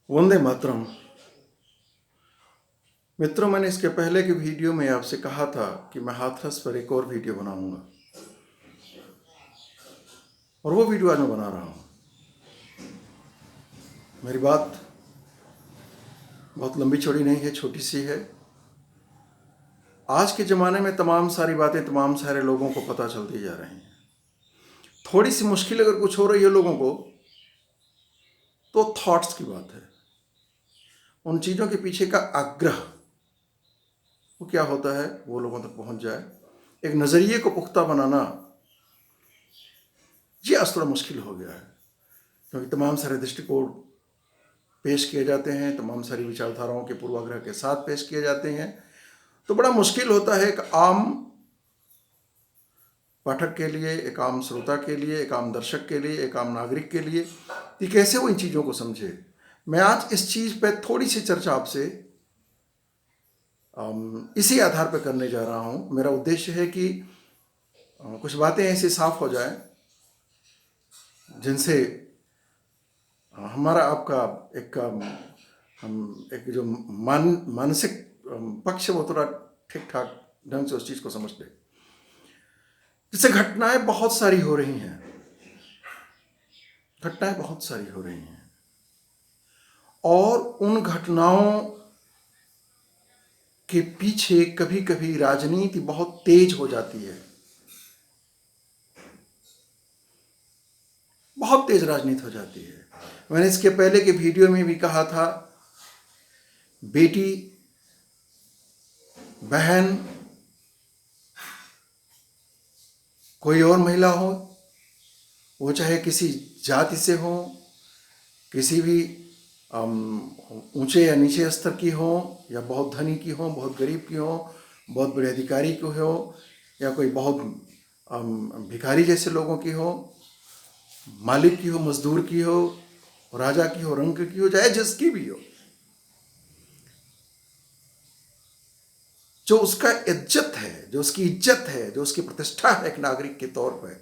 वंदे मातरम। मित्रों, मैंने इसके पहले के वीडियो में आपसे कहा था कि मैं हाथरस पर एक और वीडियो बनाऊंगा, और वो वीडियो आज मैं बना रहा हूं। मेरी बात बहुत लंबी चौड़ी नहीं है, छोटी सी है। आज के ज़माने में तमाम सारी बातें तमाम सारे लोगों को पता चलती जा रही हैं। थोड़ी सी मुश्किल अगर कुछ हो रही है लोगों को, तो थॉट्स की बात है। उन चीज़ों के पीछे का आग्रह वो क्या होता है, वो लोगों तक पहुंच जाए। एक नज़रिए को पुख्ता बनाना ये आज थोड़ा मुश्किल हो गया है, क्योंकि तमाम सारे दृष्टिकोण पेश किए जाते हैं, तमाम सारी विचारधाराओं के पूर्वाग्रह के साथ पेश किए जाते हैं। तो बड़ा मुश्किल होता है एक आम पाठक के लिए, एक आम श्रोता के लिए, एक आम दर्शक के लिए, एक आम नागरिक के लिए कि कैसे वो इन चीज़ों को समझे। मैं आज इस चीज़ पर थोड़ी सी चर्चा आपसे इसी आधार पर करने जा रहा हूँ। मेरा उद्देश्य है कि कुछ बातें ऐसी साफ हो जाए जिनसे हमारा आपका एक हम एक जो मानसिक पक्ष है वो थोड़ा ठीक ठाक ढंग से उस चीज़ को समझ ले। जैसे घटनाएं बहुत सारी हो रही हैं, घटनाएं बहुत सारी हो रही हैं, और उन घटनाओं के पीछे कभी कभी राजनीति बहुत तेज हो जाती है। बहुत तेज राजनीति हो जाती है। मैंने इसके पहले के वीडियो में भी कहा था, बेटी, बहन, कोई और महिला हो, वो चाहे किसी जाति से हो, किसी भी ऊंचे या नीचे स्तर की हो, या बहुत धनी की हो, बहुत गरीब की हो, बहुत बड़े अधिकारी की हो, या कोई बहुत भिखारी जैसे लोगों की हो, मालिक की हो, मजदूर की हो, राजा की हो, रंग की हो, चाहे जिसकी भी हो, जो उसका इज्जत है, जो उसकी इज्जत है, जो उसकी प्रतिष्ठा है एक नागरिक के तौर पर,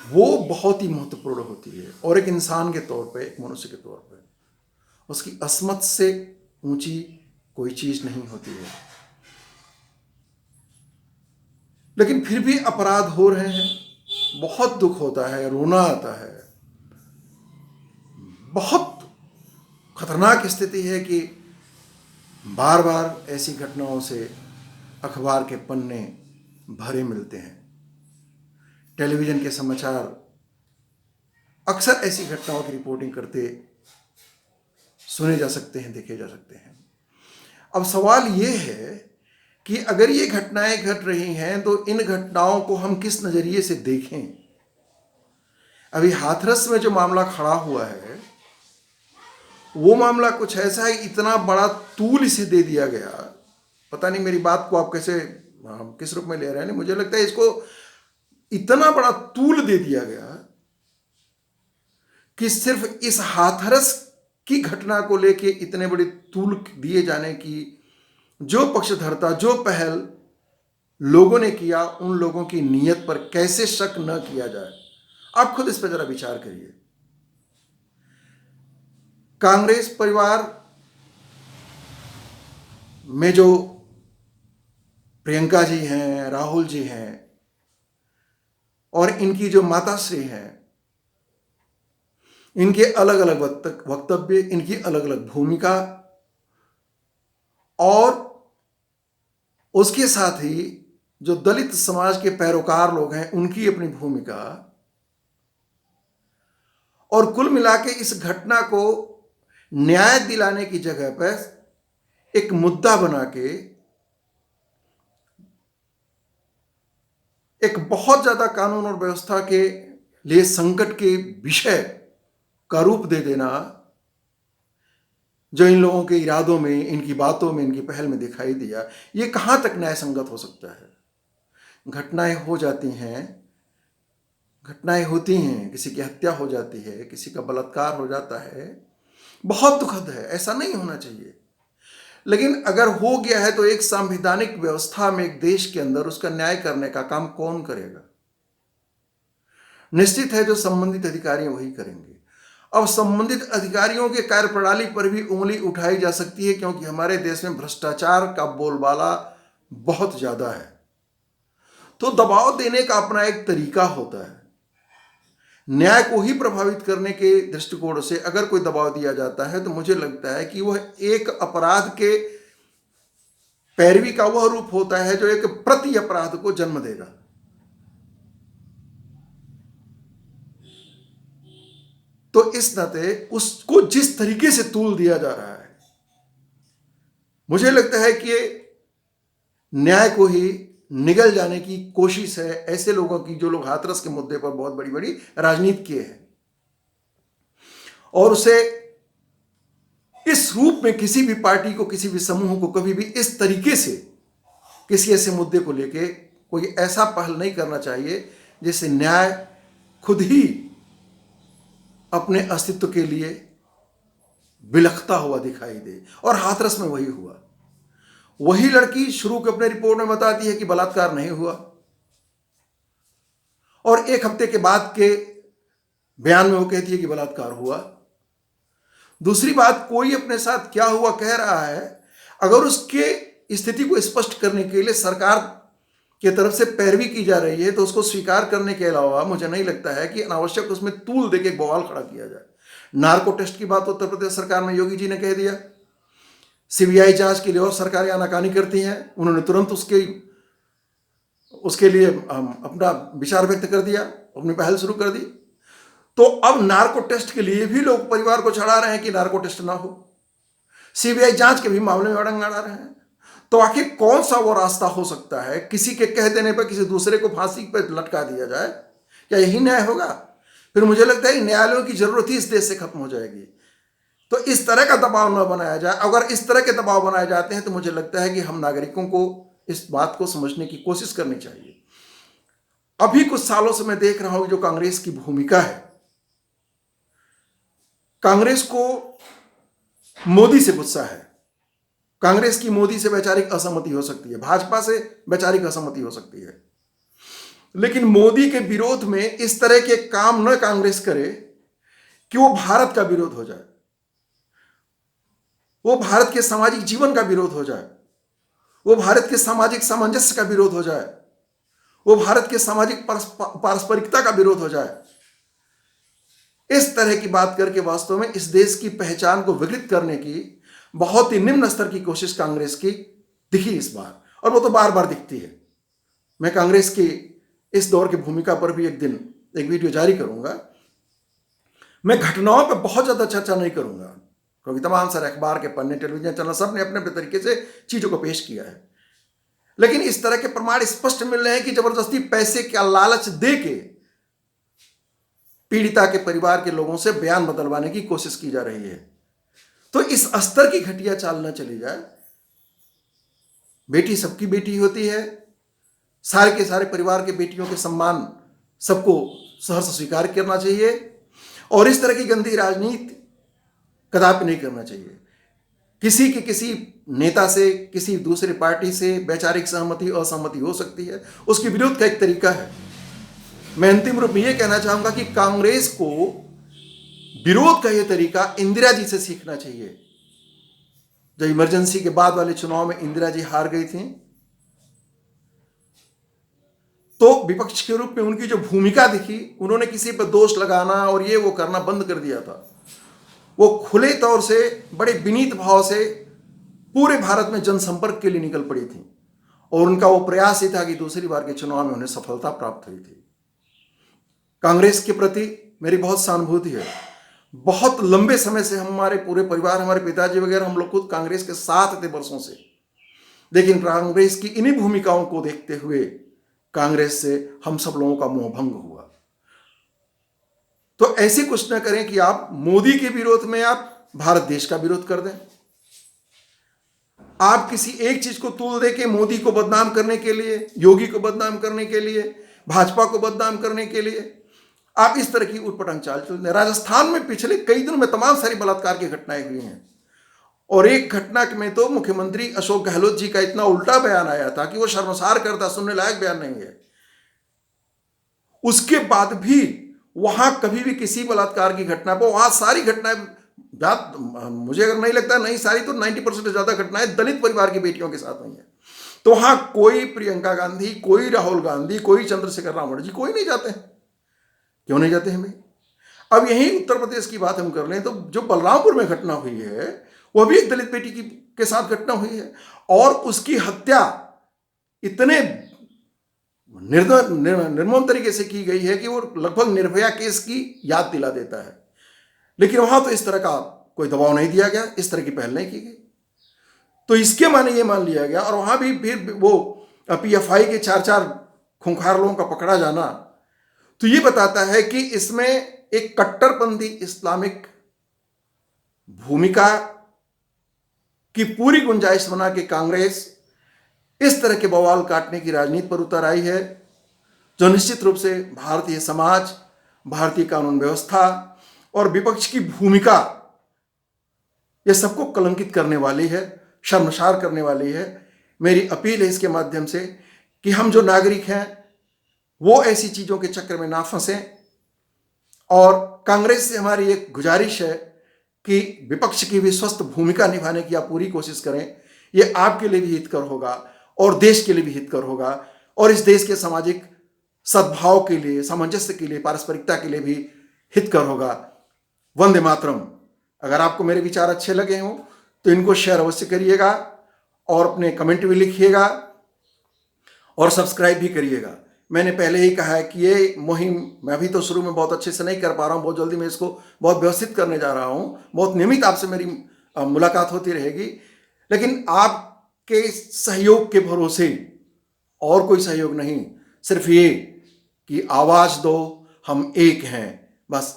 वो बहुत ही महत्वपूर्ण होती है। और एक इंसान के तौर पे, एक मनुष्य के तौर पे उसकी अस्मत से ऊंची कोई चीज नहीं होती है। लेकिन फिर भी अपराध हो रहे हैं, बहुत दुख होता है, रोना आता है। बहुत खतरनाक स्थिति है कि बार बार ऐसी घटनाओं से अखबार के पन्ने भरे मिलते हैं। टेलीविजन के समाचार अक्सर ऐसी घटनाओं की रिपोर्टिंग करते सुने जा सकते हैं, देखे जा सकते हैं। अब सवाल ये है कि अगर ये घटनाएं घट रही हैं तो इन घटनाओं को हम किस नजरिए से देखें। अभी हाथरस में जो मामला खड़ा हुआ है, वो मामला कुछ ऐसा है, इतना बड़ा तूल इसे दे दिया गया। पता नहीं मेरी बात को आप कैसे किस रूप में ले रहे हैं, मुझे लगता है इसको इतना बड़ा तूल दे दिया गया कि सिर्फ इस हाथरस की घटना को लेके इतने बड़े तूल दिए जाने की जो पक्षधरता, जो पहल लोगों ने किया, उन लोगों की नीयत पर कैसे शक न किया जाए। आप खुद इस पर जरा विचार करिए। कांग्रेस परिवार में जो प्रियंका जी हैं, राहुल जी हैं, और इनकी जो माताश्री हैं, इनके अलग अलग वक्तव्य, इनकी अलग अलग भूमिका, और उसके साथ ही जो दलित समाज के पैरोकार लोग हैं उनकी अपनी भूमिका, और कुल मिला के इस घटना को न्याय दिलाने की जगह पर एक मुद्दा बना के एक बहुत ज्यादा कानून और व्यवस्था के लिए संकट के विषय का रूप दे देना, जो इन लोगों के इरादों में, इनकी बातों में, इनकी पहल में दिखाई दिया, ये कहां तक न्याय संगत हो सकता है। घटनाएं हो जाती हैं, घटनाएं होती हैं, किसी की हत्या हो जाती है, किसी का बलात्कार हो जाता है, बहुत दुखद है, ऐसा नहीं होना चाहिए। लेकिन अगर हो गया है तो एक संवैधानिक व्यवस्था में, एक देश के अंदर उसका न्याय करने का काम कौन करेगा? निश्चित है जो संबंधित अधिकारी वही करेंगे। अब संबंधित अधिकारियों के कार्यप्रणाली पर भी उंगली उठाई जा सकती है, क्योंकि हमारे देश में भ्रष्टाचार का बोलबाला बहुत ज्यादा है। तो दबाव देने का अपना एक तरीका होता है। न्याय को ही प्रभावित करने के दृष्टिकोण से अगर कोई दबाव दिया जाता है तो मुझे लगता है कि वह एक अपराध के पैरवी का वह रूप होता है जो एक प्रति अपराध को जन्म देगा। तो इस नाते उसको जिस तरीके से तूल दिया जा रहा है, मुझे लगता है कि न्याय को ही निगल जाने की कोशिश है ऐसे लोगों की जो लोग हाथरस के मुद्दे पर बहुत बड़ी बड़ी राजनीति किए हैं, और उसे इस रूप में किसी भी पार्टी को, किसी भी समूह को कभी भी इस तरीके से किसी ऐसे मुद्दे को लेके कोई ऐसा पहल नहीं करना चाहिए जिससे न्याय खुद ही अपने अस्तित्व के लिए बिलखता हुआ दिखाई दे। और हाथरस में वही हुआ। वही लड़की शुरू के अपने रिपोर्ट में बताती है कि बलात्कार नहीं हुआ, और एक हफ्ते के बाद के बयान में वो कहती है कि बलात्कार हुआ। दूसरी बात, कोई अपने साथ क्या हुआ कह रहा है, अगर उसके स्थिति को स्पष्ट करने के लिए सरकार की तरफ से पैरवी की जा रही है तो उसको स्वीकार करने के अलावा मुझे नहीं लगता है कि अनावश्यक उसमें तूल देके बवाल खड़ा किया जाए। नार्को टेस्ट की बात उत्तर प्रदेश सरकार में योगी जी ने कह दिया। सीबीआई जांच के लिए और सरकारें आनाकानी करती हैं, उन्होंने तुरंत उसके लिए अपना विचार व्यक्त कर दिया, अपनी पहल शुरू कर दी। तो अब नार्को टेस्ट के लिए भी लोग परिवार को चढ़ा रहे हैं कि नार्को टेस्ट ना हो। सीबीआई जांच के भी मामले में अड़ंग अड़ा रहे हैं। तो आखिर कौन सा वो रास्ता हो सकता है? किसी के कह देने पर किसी दूसरे को फांसी पर लटका दिया जाए, क्या यही न्याय होगा? फिर मुझे लगता है न्यायालयों की जरूरत ही इस देश से खत्म हो जाएगी। तो इस तरह का दबाव न बनाया जाए। अगर इस तरह के दबाव बनाए जाते हैं तो मुझे लगता है कि हम नागरिकों को इस बात को समझने की कोशिश करनी चाहिए। अभी कुछ सालों से मैं देख रहा हूं जो कांग्रेस की भूमिका है। कांग्रेस को मोदी से गुस्सा है। कांग्रेस की मोदी से वैचारिक असहमति हो सकती है, भाजपा से वैचारिक असहमति हो सकती है, लेकिन मोदी के विरोध में इस तरह के काम न कांग्रेस करे कि वो भारत का विरोध हो जाए, वो भारत के सामाजिक जीवन का विरोध हो जाए, वो भारत के सामाजिक सामंजस्य का विरोध हो जाए, वो भारत के सामाजिक पारस्परिकता का विरोध हो जाए। इस तरह की बात करके वास्तव में इस देश की पहचान को विकृत करने की बहुत ही निम्न स्तर की कोशिश कांग्रेस की दिखी इस बार, और वो तो बार बार दिखती है। मैं कांग्रेस की इस दौर की भूमिका पर भी एक दिन एक वीडियो जारी करूंगा। मैं घटनाओं पर बहुत ज्यादा चर्चा नहीं करूंगा, क्योंकि तमाम सारे अखबार के पन्ने, टेलीविजन चैनल सब ने अपने अपने तरीके से चीजों को पेश किया है, लेकिन इस तरह के प्रमाण स्पष्ट मिल रहे हैं कि जबरदस्ती पैसे का लालच दे के पीड़िता के परिवार के लोगों से बयान बदलवाने की कोशिश की जा रही है। तो इस स्तर की घटिया चाल न चली जाए। बेटी सबकी बेटी होती है, सारे के सारे परिवार के बेटियों के सम्मान सबको सहर्ष स्वीकार करना चाहिए, और इस तरह की गंदी राजनीति कदापि नहीं करना चाहिए। किसी नेता से, किसी दूसरी पार्टी से वैचारिक सहमति असहमति हो सकती है, उसके विरोध का एक तरीका है। मैं अंतिम रूप में यह कहना चाहूंगा कि कांग्रेस को विरोध का यह तरीका इंदिरा जी से सीखना चाहिए। जब इमरजेंसी के बाद वाले चुनाव में इंदिरा जी हार गई थी, तो विपक्ष के रूप में उनकी जो भूमिका दिखी, उन्होंने किसी पर दोष लगाना और ये वो करना बंद कर दिया था। वो खुले तौर से, बड़े विनीत भाव से पूरे भारत में जनसंपर्क के लिए निकल पड़ी थी, और उनका वो प्रयास ही था कि दूसरी बार के चुनाव में उन्हें सफलता प्राप्त हुई थी। कांग्रेस के प्रति मेरी बहुत सहानुभूति है। बहुत लंबे समय से हमारे पूरे परिवार, हमारे पिताजी वगैरह, हम लोग खुद कांग्रेस के साथ थे वर्षों से, लेकिन कांग्रेस की इन्हीं भूमिकाओं को देखते हुए कांग्रेस से हम सब लोगों का मोह भंग हुआ। तो ऐसे कुछ न करें कि आप मोदी के विरोध में आप भारत देश का विरोध कर दें। आप किसी एक चीज को तूल दे के मोदी को बदनाम करने के लिए, योगी को बदनाम करने के लिए, भाजपा को बदनाम करने के लिए आप इस तरह की उटपटांग चाल चल रहे हैं। राजस्थान में पिछले कई दिनों में तमाम सारी बलात्कार की घटनाएं हुई हैं, और एक घटना में तो मुख्यमंत्री अशोक गहलोत जी का इतना उल्टा बयान आया था कि वो शर्मसार करता, सुनने लायक बयान नहीं है। उसके बाद भी वहां कभी भी किसी बलात्कार की घटना पर, वहां सारी घटनाएं, मुझे अगर नहीं लगता नहीं सारी तो 90% से ज्यादा घटनाएं दलित परिवार की बेटियों के साथ हुई है। तो वहां कोई प्रियंका गांधी, कोई राहुल गांधी, कोई चंद्रशेखर रावण जी, कोई नहीं जाते हैं। क्यों नहीं जाते हैं भाई? अब यही उत्तर प्रदेश की बात हम कर लें तो जो बलरामपुर में घटना हुई है वह भी एक दलित बेटी के साथ घटना हुई है, और उसकी हत्या इतने निर्मम तरीके से की गई है कि वो लगभग निर्भया केस की याद दिला देता है। लेकिन वहां तो इस तरह का कोई दबाव नहीं दिया गया, इस तरह की पहल नहीं की गई। तो इसके माने ये मान लिया गया, और वहां भी फिर वो PFI के 4 खूंखार लोगों का पकड़ा जाना, तो ये बताता है कि इसमें एक कट्टरपंथी इस्लामिक भूमिका की पूरी गुंजाइश बना के कांग्रेस इस तरह के बवाल काटने की राजनीति पर उतर आई है, जो निश्चित रूप से भारतीय समाज, भारतीय कानून व्यवस्था और विपक्ष की भूमिका, यह सबको कलंकित करने वाली है, शर्मसार करने वाली है। मेरी अपील है इसके माध्यम से कि हम जो नागरिक हैं वो ऐसी चीजों के चक्कर में ना फंसें, और कांग्रेस से हमारी एक गुजारिश है कि विपक्ष की भी स्वस्थ भूमिका निभाने की आप पूरी कोशिश करें। ये आपके लिए भी हितकर होगा और देश के लिए भी हितकर होगा, और इस देश के सामाजिक सद्भाव के लिए, सामंजस्य के लिए, पारस्परिकता के लिए भी हितकर होगा। वंदे मातरम। अगर आपको मेरे विचार अच्छे लगे हों तो इनको शेयर अवश्य करिएगा, और अपने कमेंट भी लिखिएगा, और सब्सक्राइब भी करिएगा। मैंने पहले ही कहा है कि ये मुहिम मैं अभी तो शुरू में बहुत अच्छे से नहीं कर पा रहा हूँ, बहुत जल्दी मैं इसको बहुत व्यवस्थित करने जा रहा हूँ। बहुत नियमित आपसे मेरी मुलाकात होती रहेगी, लेकिन आपके सहयोग के भरोसे, और कोई सहयोग नहीं, सिर्फ ये कि आवाज दो, हम एक हैं, बस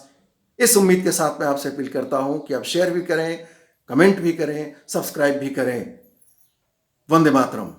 इस उम्मीद के साथ मैं आपसे अपील करता हूं कि आप शेयर भी करें, कमेंट भी करें, सब्सक्राइब भी करें। वंदे मातरम।